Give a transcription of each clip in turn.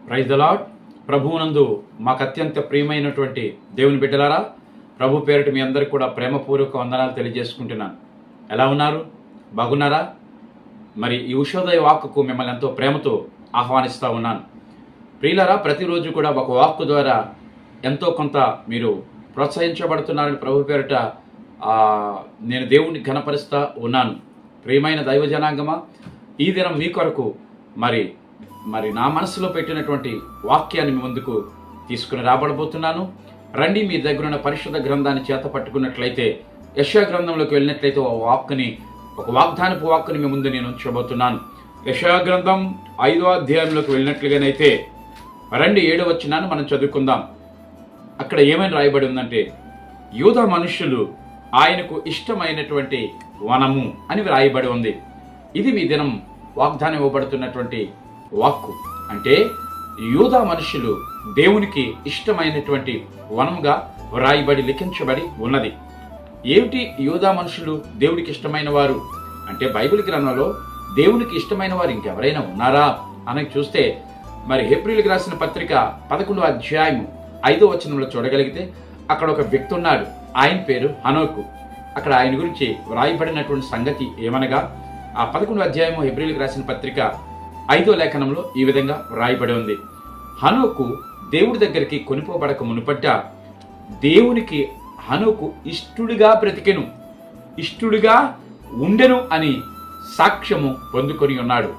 Praise the lord. ప్రభువునందు మాకు అత్యంత ప్రియమైనటువంటి దేవుని బిడ్డలారా, ప్రభు పేరిట మీ అందరికీ కూడా ప్రేమపూర్వక వందనాలు తెలియజేసుకుంటున్నాను. ఎలా ఉన్నారు? బాగున్నారా? మరి ఈ ఉషోదయ వాక్కుకు మిమ్మల్ని ఎంతో ప్రేమతో ఆహ్వానిస్తూ ఉన్నాను. ప్రియులారా, ప్రతిరోజు కూడా ఒక వాక్కు ద్వారా ఎంతో కొంత మీరు ప్రోత్సహించబడుతున్నారని ప్రభు పేరిట నేను దేవుణ్ణి ఘనపరుస్తూ ఉన్నాను. ప్రియమైన దైవ జనాంగమా, ఈ దినం మీ కొరకు మరి నా మనసులో పెట్టినటువంటి వాక్యాన్ని మీ ముందుకు తీసుకుని రాబడబోతున్నాను. రండి, మీ దగ్గరున్న పరిశుద్ధ గ్రంథాన్ని చేత పట్టుకున్నట్లయితే యెషయా గ్రంథంలోకి వెళ్ళినట్లయితే ఒక వాగ్దానపు వాక్కుని మీ ముందు నేను ఉంచబోతున్నాను. యెషయా గ్రంథం 5వ అధ్యాయంలోకి వెళ్ళినట్లుగానైతే రండి, 7వ వచనాన్ని మనం చదువుకుందాం. అక్కడ ఏమని రాయబడి ఉందంటే, యూదా మనుష్యులు ఆయనకు ఇష్టమైనటువంటి వనము అని రాయబడి ఉంది. ఇది మీ దినం వాగ్దానం ఇవ్వబడుతున్నటువంటి వాక్కు. అంటే యూదా మనుషులు దేవునికి ఇష్టమైనటువంటి వనముగా వ్రాయబడి లిఖించబడి ఉన్నది. ఏమిటి యూదా మనుషులు దేవుడికి ఇష్టమైన వారు అంటే, బైబిల్ గ్రంథంలో దేవునికి ఇష్టమైన వారు ఇంకెవరైనా ఉన్నారా అని చూస్తే, మరి హెబ్రీయులకు రాసిన పత్రిక 11వ అధ్యాయం 5వ వచనంలో చూడగలిగితే అక్కడ ఒక వ్యక్తి ఉన్నాడు. ఆయన పేరు హనోకు. అక్కడ ఆయన గురించి వ్రాయబడినటువంటి సంగతి ఏమనగా, ఆ 11వ అధ్యాయము హెబ్రీయులకు రాసిన పత్రిక 5వ లేఖనంలో ఈ విధంగా వ్రాయబడి ఉంది. హనోకు దేవుడి దగ్గరికి కొనిపోబడక మునుపట్ట దేవునికి హనోకు ఇష్టుడిగా బ్రతికెను, ఇష్టుడిగా ఉండెను అని సాక్ష్యము పొందుకొని ఉన్నాడు.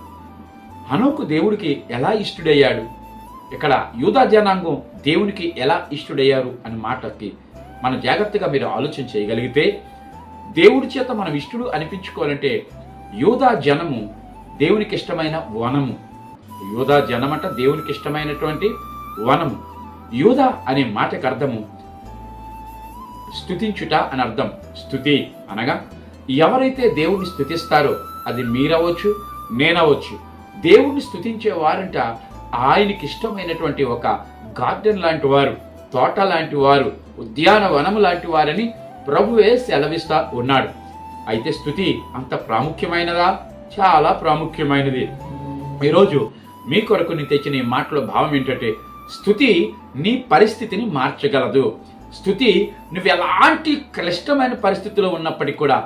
హనోకు దేవుడికి ఎలా ఇష్టుడయ్యాడు? ఇక్కడ యూదా జనాంగం దేవునికి ఎలా ఇష్టుడయ్యారు అని మాటకి మనం జాగ్రత్తగా మీరు ఆలోచన చేయగలిగితే, దేవుడి చేత మనం ఇష్టుడు అనిపించుకోవాలంటే యూదా జనము దేవునికి ఇష్టమైన వనము. యూదా జనమట దేవునికి ఇష్టమైనటువంటి వనము. యూదా అనే మాటకు అర్థము స్తుతించుట అని అర్థం. స్తుతి అనగా ఎవరైతే దేవుణ్ణి స్తుతిస్తారో, అది మీరవచ్చు, నేనవచ్చు. దేవుణ్ణి స్తుతించే వారంట ఆయనకి ఇష్టమైనటువంటి ఒక గార్డెన్ లాంటి వారు, తోట లాంటి వారు, ఉద్యానవనము లాంటి వారని ప్రభువే సెలవిస్తా ఉన్నాడు. అయితే స్తుతి అంత ప్రాముఖ్యమైనదా? చాలా ప్రాముఖ్యమైనది. ఈరోజు మీ కొరకు నేను తెచ్చిన ఈ మాటలో భావం ఏంటంటే, స్తుతి నీ పరిస్థితిని మార్చగలదు. స్తుతి నువ్వు ఎలాంటి క్లిష్టమైన పరిస్థితిలో ఉన్నప్పటికీ కూడా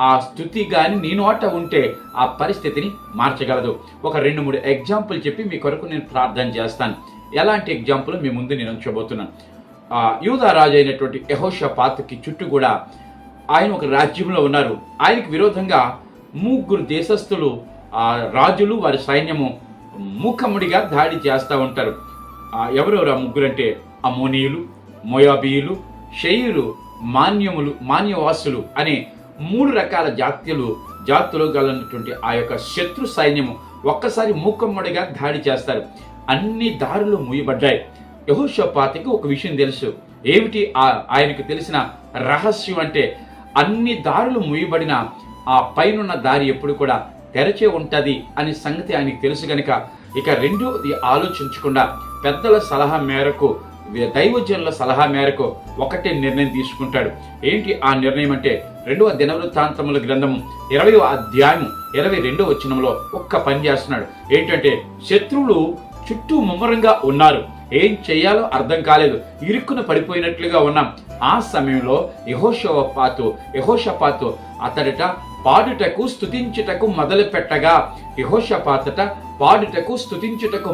ఆ స్తుతి కానీ నీ నోట ఉంటే ఆ పరిస్థితిని మార్చగలదు. ఒక 2-3 ఎగ్జాంపుల్ చెప్పి మీ కొరకు నేను ప్రార్థన చేస్తాను. ఎలాంటి ఎగ్జాంపుల్ మీ ముందు నేను ఉంచబోతున్నాను. యూదా రాజు అయినటువంటి యెహోషాపాతుకి చుట్టూ కూడా ఆయన ఒక రాజ్యంలో ఉన్నారు. ఆయనకు విరోధంగా 3 దేశస్థులు, రాజులు, వారి సైన్యము మూకముడిగా దాడి చేస్తూ ఉంటారు. ఎవరెవరు ఆ 3 అంటే, అమోనీయులు, మోయాబీయులు, షెయీరు, మాన్యవాసులు అనే 3 రకాల జాతులు గలనటువంటి ఆ యొక్క శత్రు సైన్యము ఒక్కసారి మూకమ్మడిగా దాడి చేస్తారు. అన్ని దారులు మూయబడ్డాయి. యెహోషాపాతుకి ఒక విషయం తెలుసు. ఏమిటి ఆయనకు తెలిసిన రహస్యం అంటే, అన్ని దారులు మూయబడిన ఆ పైనున్న దారి ఎప్పుడు కూడా తెరచే ఉంటది అనే సంగతి ఆయనకు తెలుసు గనుక ఇక రెండోది ఆలోచించకుండా పెద్దల సలహా మేరకు, దైవజనుల సలహా మేరకు ఒకటే నిర్ణయం తీసుకుంటాడు. ఏంటి ఆ నిర్ణయం అంటే, 2వ దినవృత్తాంతముల గ్రంథము 20వ అధ్యాయం 22వ వచనంలో ఒక్క పని చేస్తున్నాడు. ఏంటంటే, శత్రువులు చుట్టూ ముమ్మరంగా ఉన్నారు, ఏం చెయ్యాలో అర్థం కాలేదు, ఇరుక్కున పడిపోయినట్లుగా ఉన్నాం. ఆ సమయంలో యెహోషాపాతు అతడిట పాడుటకు స్తుతించుటకు మొదలు పెట్టగా, యెహోషాపాతట పాడుటకు స్తుతించుటకు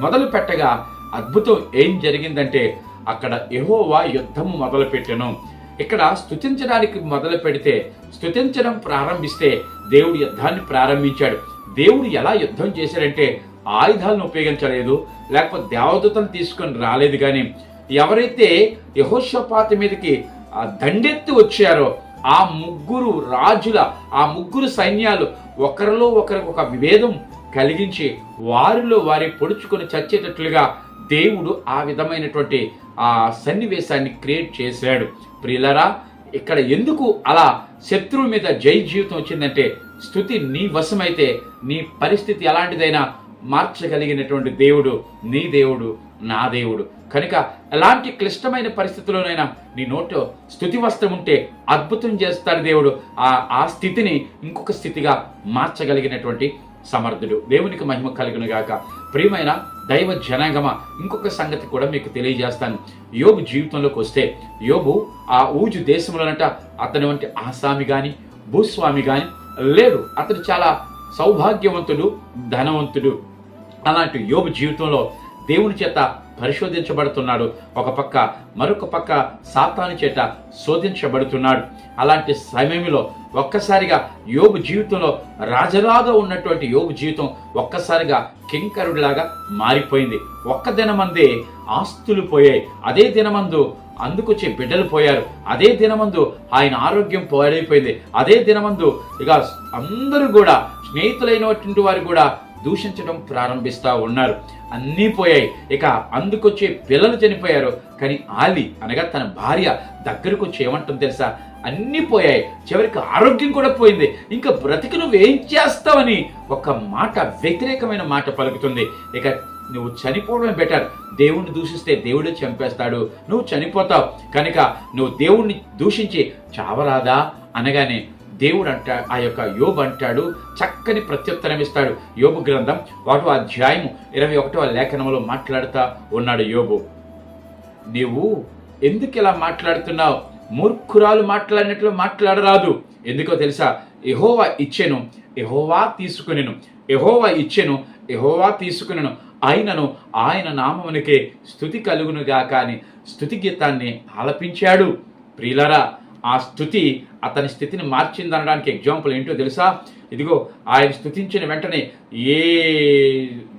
మొదలు పెట్టగా అద్భుతం ఏం జరిగిందంటే, అక్కడ యెహోవా యుద్ధము మొదలు పెట్టెను. ఇక్కడ స్తుతించడానికి మొదలు పెడితే, స్తుతించడం ప్రారంభిస్తే దేవుడు యుద్ధాన్ని ప్రారంభించాడు. దేవుడు ఎలా యుద్ధం చేశాడంటే, ఆయుధాలను ఉపయోగించలేదు, లేకపోతే దేవదూతను తీసుకొని రాలేదు. కానీ ఎవరైతే యెహోషాపాతు మీదకి దండెత్తి వచ్చారో ఆ 3 రాజుల, ఆ 3 సైన్యాలు ఒకరిలో ఒకరికి ఒక విభేదం కలిగించి వారిలో వారి పొడుచుకొని చచ్చేటట్లుగా దేవుడు ఆ విధమైనటువంటి ఆ సన్నివేశాన్ని క్రియేట్ చేశాడు. ప్రియులారా, ఇక్కడ ఎందుకు అలా శత్రువు మీద జై జీవితం వచ్చిందంటే, స్తుతి నీ వశమైతే నీ పరిస్థితి ఎలాంటిదైనా మార్చగలిగినటువంటి దేవుడు నీ దేవుడు, నా దేవుడు. కనుక ఎలాంటి క్లిష్టమైన పరిస్థితుల్లోనైనా నీ నోట్లో స్తుతి వస్త్రం ఉంటే అద్భుతం చేస్తాడు దేవుడు. ఆ స్థితిని ఇంకొక స్థితిగా మార్చగలిగినటువంటి సమర్థుడు. దేవునికి మహిమ కలుగును గాక. ప్రియమైన దైవ జనాంగమ, ఇంకొక సంగతి కూడా మీకు తెలియజేస్తాను. యోబు జీవితంలోకి వస్తే, యోబు ఆ ఊజు దేశంలోనంట అతని వంటి ఆసామి కానీ భూస్వామి కానీ లేడు. అతడు చాలా సౌభాగ్యవంతుడు, ధనవంతుడు. అలాంటి యోబు జీవితంలో దేవుని చేత పరిశోధించబడుతున్నాడు. ఒక పక్క, మరొక పక్క సాతాను చేత శోధించబడుతున్నాడు. అలాంటి సమయంలో ఒక్కసారిగా యోబు జీవితంలో రాజరాగా ఉన్నటువంటి యోబు జీవితం ఒక్కసారిగా కింకరుడిలాగా మారిపోయింది. ఒక్క దినమందే ఆస్తులు పోయాయి. అదే దినమందు అందుకొచ్చే బిడ్డలు పోయారు. అదే దినమందు ఆయన ఆరోగ్యం పాడైపోయింది. అదే దినమందు ఇక అందరూ కూడా, స్నేహితులైనటువంటి వారు కూడా దూషించడం ప్రారంభిస్తూ ఉన్నారు. అన్నీ పోయాయి. ఇక అందుకొచ్చే పిల్లలు చనిపోయారు. కానీ ఆలి అనగా తన భార్య దగ్గరకు వచ్చి ఏమంటుంది తెలుసా? అన్నీ పోయాయి, చివరికి ఆరోగ్యం కూడా పోయింది, ఇంకా బ్రతికి నువ్వేం చేస్తావని ఒక మాట, వ్యతిరేకమైన మాట పలుకుతుంది. ఇక నువ్వు చనిపోవడమే బెటర్. దేవుణ్ణి దూషిస్తే దేవుడే చంపేస్తాడు, నువ్వు చనిపోతావు, కనుక నువ్వు దేవుణ్ణి దూషించి చావరాదా అనగానే దేవుడు ఆ యొక్క యోబు అంటాడు, చక్కని ప్రత్యుత్తరం ఇస్తాడు. యోబు గ్రంథం 1వ అధ్యాయము 21వ లేఖనంలో మాట్లాడుతూ ఉన్నాడు యోబు. నీవు ఎందుకు ఇలా మాట్లాడుతున్నావు? మూర్ఖురాలు మాట్లాడినట్లు మాట్లాడరాదు. ఎందుకో తెలుసా? యెహోవా ఇచ్చెను, యెహోవా తీసుకునెను, యెహోవా ఇచ్చెను, యెహోవా తీసుకునెను, ఆయనను ఆయన నామమునికే స్తుతి కలుగునుగాక అని స్తుతి గీతాన్ని ఆలపించాడు. ప్రియులారా, ఆ స్థుతి అతని స్థితిని మార్చిందనడానికి ఎగ్జాంపుల్ ఏంటో తెలుసా? ఇదిగో, ఆయన స్తుతించిన వెంటనే ఏ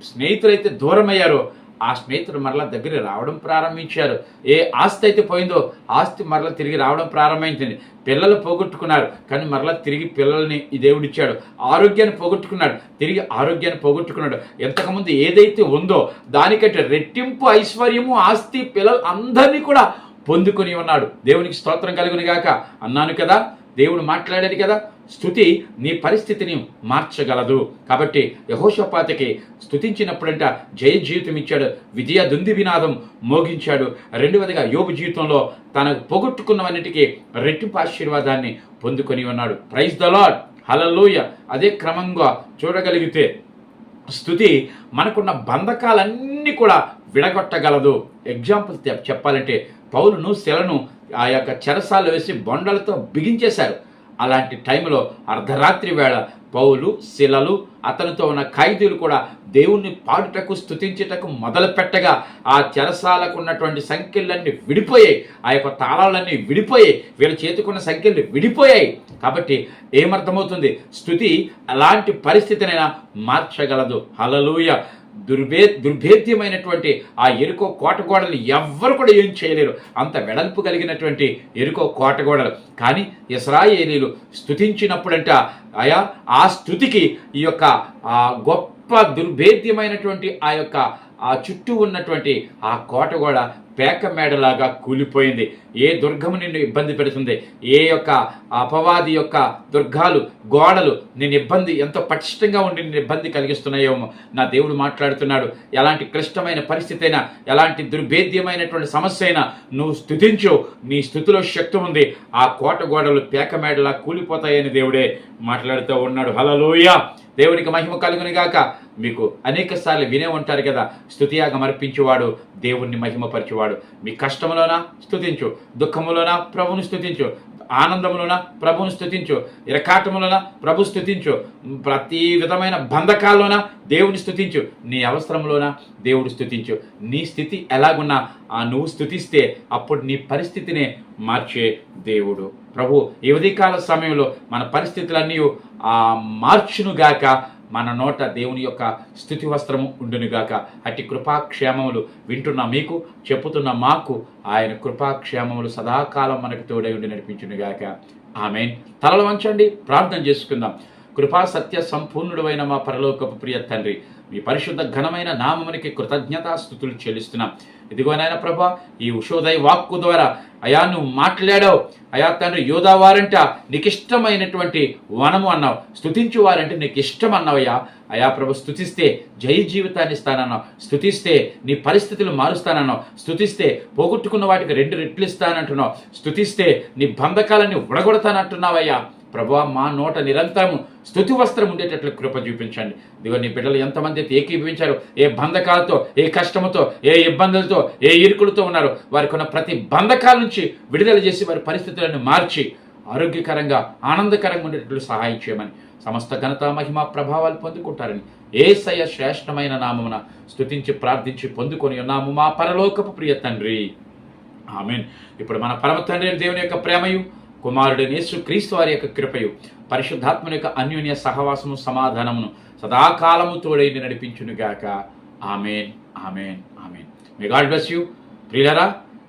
స్నేహితులైతే దూరమయ్యారో ఆ స్నేహితుడు మరలా దగ్గర రావడం ప్రారంభించారు. ఏ ఆస్తి అయితే పోయిందో ఆస్తి మరలా తిరిగి రావడం ప్రారంభించింది. పిల్లలు పోగొట్టుకున్నారు, కానీ మరలా తిరిగి పిల్లల్ని ఈ దేవుడిచ్చాడు. ఆరోగ్యాన్ని పోగొట్టుకున్నాడు, తిరిగి ఆరోగ్యాన్ని పోగొట్టుకున్నాడు. ఎంతకుముందు ఏదైతే ఉందో దానికంటే రెట్టింపు ఐశ్వర్యము, ఆస్తి, పిల్లలు అందరినీ కూడా పొందుకొని ఉన్నాడు. దేవునికి స్తోత్రం కలుగును గాక. అన్నాను కదా, దేవుడు మాట్లాడేది కదా. స్తుతి నీ పరిస్థితిని మార్చగలదు. కాబట్టి యెహోషాపాతుకి స్తుతించినప్పుడంట జయ జీవితం ఇచ్చాడు, విజయ దుంది వినాదం మోగించాడు. రెండవదిగా యోబు జీవితంలో తనకు పోగొట్టుకున్నవన్నిటికీ రెట్టింపు ఆశీర్వాదాన్ని పొందుకొని ఉన్నాడు. ప్రైజ్ ద లార్డ్, హల్లెలూయా. అదే క్రమంగా చూడగలిగితే స్తుతి మనకున్న బంధకాలన్నీ కూడా విడగొట్టగలదు. ఎగ్జాంపుల్ చెప్పాలంటే పౌలును, శిలను ఆ యొక్క చెరసాలు వేసి బొండలతో బిగించేశారు. అలాంటి టైంలో అర్ధరాత్రి వేళ పౌలు, శిలలు, అతనితో ఉన్న ఖైదీలు కూడా దేవుణ్ణి పాడుటకు, స్తుతించుటకు మొదలు పెట్టగా ఆ చెరసాలకు ఉన్నటువంటి సంఖ్యలన్నీ విడిపోయాయి. ఆ యొక్క తాళాలన్నీ విడిపోయాయి. వీళ్ళ చేతికున్న సంఖ్యలు విడిపోయాయి. కాబట్టి ఏమర్థమవుతుంది? స్తుతి అలాంటి పరిస్థితినైనా మార్చగలదు. హల్లెలూయా. దుర్భేద్యమైనటువంటి ఆ ఎరుకో కోటగోడలు ఎవ్వరు కూడా ఏం చేయలేరు. అంత వెడల్పు కలిగినటువంటి ఎరుకో కోటగోడలు. కానీ ఇశ్రాయేలీయులు స్తుతించినప్పుడంట ఆ స్తుతికి ఈ యొక్క గొప్ప దుర్భేద్యమైనటువంటి ఆ యొక్క ఆ చుట్టూ ఉన్నటువంటి ఆ కోటగోడ పేక మేడలాగా కూలిపోయింది. ఏ దుర్గము నిన్ను ఇబ్బంది పెడుతుంది, ఏ యొక్క అపవాది యొక్క దుర్గాలు, గోడలు నిన్ను ఇబ్బంది, ఎంతో పటిష్టంగా ఉండి నిన్ను ఇబ్బంది కలిగిస్తున్నాయేమో నా దేవుడు మాట్లాడుతున్నాడు. ఎలాంటి క్లిష్టమైన పరిస్థితి అయినా, ఎలాంటి దుర్భేద్యమైనటువంటి సమస్య అయినా నువ్వు స్తుతించు, నీ స్థుతిలో శక్తి ఉంది. ఆ కోట గోడలు పేక మేడలా కూలిపోతాయని దేవుడే మాట్లాడుతూ ఉన్నాడు. హల్లెలూయా. దేవునికి మహిమ కలుగును గాక. మీకు అనేక సార్లు వినే ఉంటారు కదా, స్తుతియాగం అర్పించేవాడు దేవుణ్ణి మహిమపరిచేవాడు. మీ కష్టములోన స్తుతించు, దుఃఖములోన ప్రభువును స్తుతించు, ఆనందములోన ప్రభువును స్తుతించు, ఇరకాటములోన ప్రభు స్తుతించు, ప్రతి విధమైన బంధకాల్లోన దేవుని స్తుతించు, నీ అవసరంలోన దేవుడు స్తుతించు. నీ స్థితి ఎలాగున్నా నువ్వు స్తుతిస్తే అప్పుడు నీ పరిస్థితినే మార్చే దేవుడు ప్రభు. ఈ ఉదయకాల సమయంలో మన పరిస్థితులన్నీ మార్చునుగాక. మన నోట దేవుని యొక్క స్తుతి వస్త్రము ఉండునుగాక. అట్టి కృపాక్షేమములు వింటున్న మీకు, చెప్పుతున్న మాకు ఆయన కృపాక్షేమములు సదాకాలం మనకు తోడై ఉండి నడిపించునుగాక. ఆమేన్. తలలు వంచండి, ప్రార్థన చేసుకుందాం. కృపా సత్య సంపూర్ణుడైన మా పరలోకపు ప్రియ తండ్రి, మీ పరిశుద్ధ ఘనమైన నామమునికి కృతజ్ఞతాస్తుతులు చెల్లిస్తున్నాం. ఇదిగో నాయన ప్రభా, ఈ ఉషోదయ వాక్కు ద్వారా అయా నువ్వు మాట్లాడావు. అయా తండ్రి, యోధా వారంట నీకు ఇష్టమైనటువంటి వనము అన్నావు, స్తుతించు వారంటే నీకు ఇష్టం అన్నావయ్యా. అయా ప్రభు, స్తుతిస్తే జయ జీవితాన్ని ఇస్తానన్నావు, స్తుతిస్తే నీ పరిస్థితులు మారుస్తానన్నావు, స్తుతిస్తే పోగొట్టుకున్న వాటికి 2 రెట్లు ఇస్తానంటున్నావు, స్తుతిస్తే నీ బంధకాలన్నీ ఉడగొడతానంటున్నావయ్యా. ప్రభువా మా నోట నిరంతరము స్తుతి వస్త్రం ఉండేటట్లు కృప చూపించండి. ఇదిగో నీ బిడ్డలు ఎంతమంది అయితే ఏకీభవించారు, ఏ బంధకాలతో, ఏ కష్టముతో, ఏ ఇబ్బందులతో, ఏ ఇరుకులతో ఉన్నారు, వారికి ఉన్న ప్రతి బంధకాల నుంచి విడుదల చేసి వారి పరిస్థితులను మార్చి ఆరోగ్యకరంగా, ఆనందకరంగా ఉండేటట్లు సహాయం చేయమని, సమస్త ఘనత, మహిమ, ప్రభావాలు పొందుకుంటారని యేసయ్య శ్రేష్టమైన నామమున స్తుతించి ప్రార్థించి పొందుకొని ఉన్నాము మా పరలోకపు ప్రియ తండ్రి. ఆమేన్. ఇప్పుడు మన పరమ తండ్రి దేవుని యొక్క ప్రేమయు, కుమారుడైన యేసు క్రీస్తు వారి యొక్క కృపయు, పరిశుద్ధాత్మని యొక్క అన్యోన్య సహవాసము, సమాధానమును సదాకాలము తోడైండి నడిపించునుగాక. Amen, amen, amen. May God bless you. ప్రియులరా,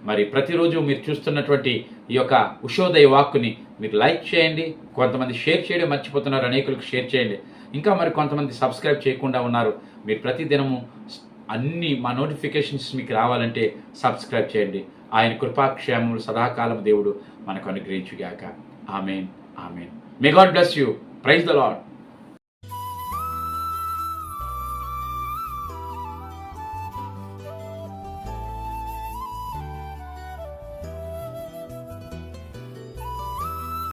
మరి ప్రతిరోజు మీరు చూస్తున్నటువంటి ఈ యొక్క ఉషోదయ వాక్కుని మీరు లైక్ చేయండి. కొంతమంది షేర్ చేయడం మర్చిపోతున్నారు, అనేకులకు షేర్ చేయండి. ఇంకా మరి కొంతమంది సబ్స్క్రైబ్ చేయకుండా ఉన్నారు. మీరు ప్రతిదినము అన్ని మా నోటిఫికేషన్స్ మీకు రావాలంటే సబ్స్క్రైబ్ చేయండి. ఆయన కృపాక్షేమములు సదాకాలం దేవుడు మనకు అనుగ్రహించుగాక. Amen, amen. May God bless you. Praise the lord.